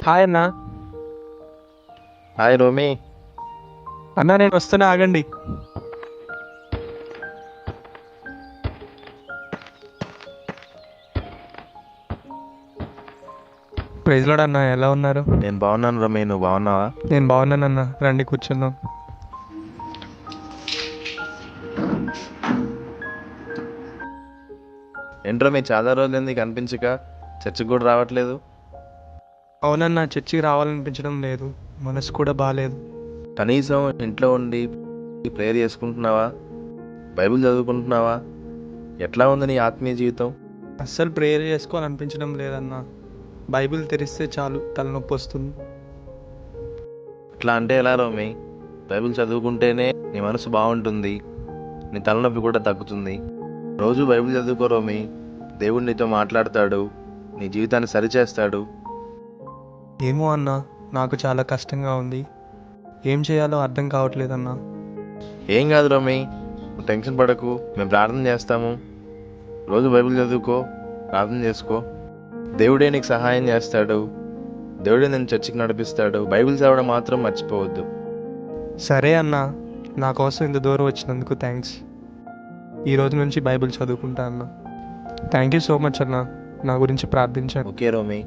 Hi అన్న. Hi రోమి. అన్న నేను వస్తున్నా, ఆగండి. ప్రైజ్ లార్డ్ అన్న, ఎలా ఉన్నారు? నేను బాగున్నాను రోమి, నువ్వు బాగున్నావా? నేను బాగున్నానన్న, రండి కూర్చుందాం. ఏంటి రోమి, చాలా రోజులైంది కనిపించక, చర్చికి కూడా రావట్లేదు. అవునన్న, చర్చికి రావాలనిపించడం లేదు, మనసు కూడా బాగాలేదు. కనీసం ఇంట్లో ఉండి ప్రేయర్ చేసుకుంటున్నావా? బైబిల్ చదువుకుంటున్నావా? ఎట్లా ఉంది నీ ఆత్మీయ జీవితం? అస్సలు ప్రేయర్ చేసుకోవాలనిపించడం లేదన్న. బైబిల్ తెరిస్తే చాలు తలనొప్పి వస్తుంది. అట్లా అంటే ఎలా రోమి? బైబిల్ చదువుకుంటేనే నీ మనసు బాగుంటుంది, నీ తలనొప్పి కూడా తగ్గుతుంది. రోజు బైబిల్ చదువుకో రోమి, దేవుడు నీతో మాట్లాడతాడు, నీ జీవితాన్ని సరిచేస్తాడు. ఏమో అన్న, నాకు చాలా కష్టంగా ఉంది. ఏం చేయాలో అర్థం కావట్లేదన్నా. ఏం కాదు రోమి, నువ్వు టెన్షన్ పడకు, మేము ప్రార్థన చేస్తాము. రోజు బైబిల్ చదువుకో, ప్రార్థన చేసుకో, దేవుడే నీకు సహాయం చేస్తాడు, దేవుడే నేను చర్చికి నడిపిస్తాడు. బైబిల్ చదవడం మాత్రం మర్చిపోవద్దు. సరే అన్న, నా కోసం ఇంత దూరం వచ్చినందుకు థ్యాంక్స్. ఈ రోజు నుంచి బైబిల్ చదువుకుంటా అన్న. థ్యాంక్ యూ సో మచ్ అన్న, నా గురించి ప్రార్థించాను. ఓకే రోమి.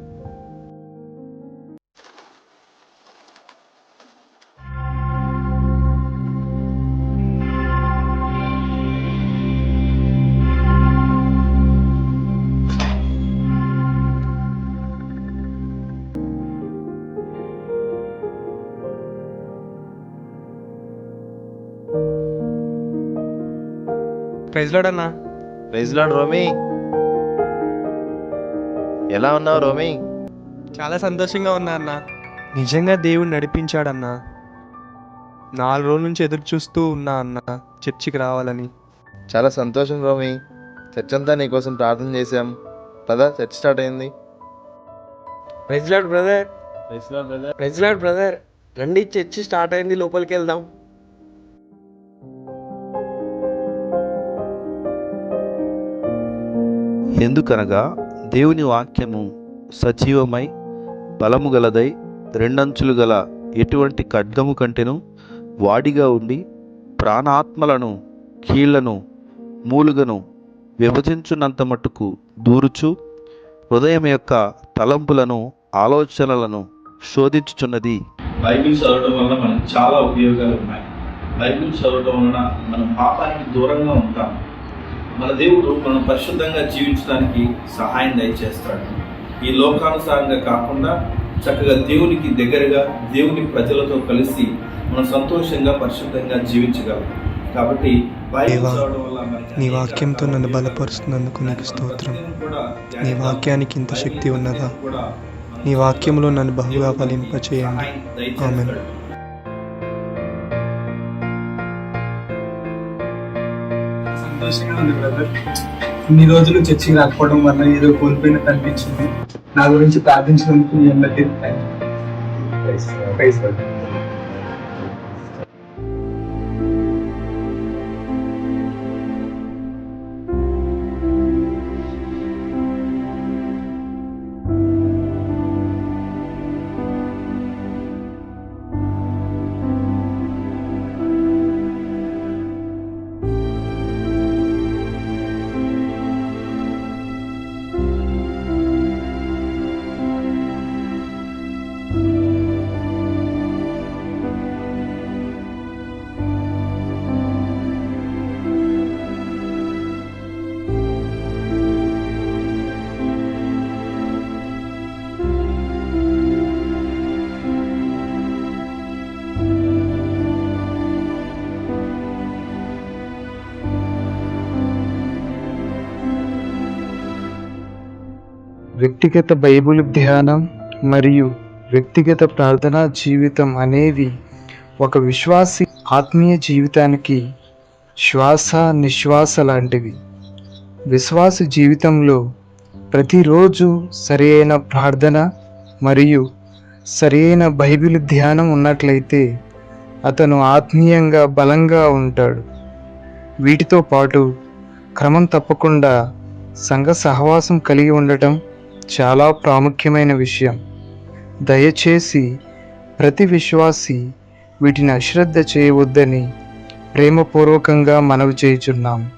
ప్రైజ్ లార్డ్ అన్న. Praise Lord Romi. ఎలా ఉన్నావు రోమి? చాలా సంతోషంగా ఉన్నా అన్న. నిజంగా దేవుడు నడిపించాడన్న. 4 రోజుల నుంచి ఎదురు చూస్తూ ఉన్నా అన్న చర్చికి రావాలని. చాలా సంతోషం రోమి. చర్చ్ అంతా నీకోసం ప్రార్థన చేశాం. పదా, చర్చ్ స్టార్ట్ అయింది. Praise Lord brother. Praise Lord brother. Praise Lord brother, రండి, చర్చి స్టార్ట్ అయింది, లోపలికి వెళ్దాం. ఎందుకనగా దేవుని వాక్యము సజీవమై బలము గలదై రెండంచులు గల ఎటువంటి ఖడ్గము కంటెను వాడిగా ఉండి ప్రాణాత్మలను కీళ్లను మూలుగను విభజించున్నంత మట్టుకు దూరుచు హృదయం యొక్క తలంపులను ఆలోచనలను శోధించుచున్నది. బైబిల్ చదవడం వల్ల మనకు చాలా ఉపయోగాలు ఉన్నాయి. బైబిల్ చదవడం వలన మనం పాపానికి దూరంగా ఉంటాం. మన దేవుడు మనం పరిశుద్ధంగా జీవించడానికి సహాయం దయచేస్తాడు. ఈ లోకానుసారంగా కాకుండా చక్కగా దేవునికి దగ్గరగా దేవుని ప్రజలతో కలిసి మనం సంతోషంగా పరిశుద్ధంగా జీవించగలం. కాబట్టి బైబిల్ చదవడం వల్ల నీ వాక్యంతో నన్ను బలపరుస్తున్నందుకు నీకు స్తోత్రం. నీ వాక్యానికి ఇంత శక్తి ఉన్నదా? నీ వాక్యంలో నన్ను బహుగా ఫలింపచేయండి. ఆమేన్. సంతోషంగా ఉంది బ్రదర్. ఇన్ని రోజులు చర్చికి రాకపోవడం వల్ల ఏదో కోల్పోయినట్టు అనిపించింది. నా గురించి ప్రార్థించినందుకు మీ అందరికీ థాంక్స్. వ్యక్తిగత బైబిల్ ధ్యానం మరియు వ్యక్తిగత ప్రార్థనా జీవితం అనేవి ఒక విశ్వాసి ఆత్మీయ జీవితానికి శ్వాస నిశ్వాస లాంటివి. విశ్వాస జీవితంలో ప్రతిరోజు సరైన ప్రార్థన మరియు సరైన బైబిల్ ధ్యానం ఉన్నట్లయితే అతను ఆత్మీయంగా బలంగా ఉంటాడు. వీటితో పాటు క్రమం తప్పకుండా సంఘ సహవాసం కలిగి ఉండటం చాలా ప్రాముఖ్యమైన విషయం. దయచేసి ప్రతి విశ్వాసి వీటిని అశ్రద్ధ చేయవద్దని ప్రేమపూర్వకంగా మనవి చేయుచున్నాం.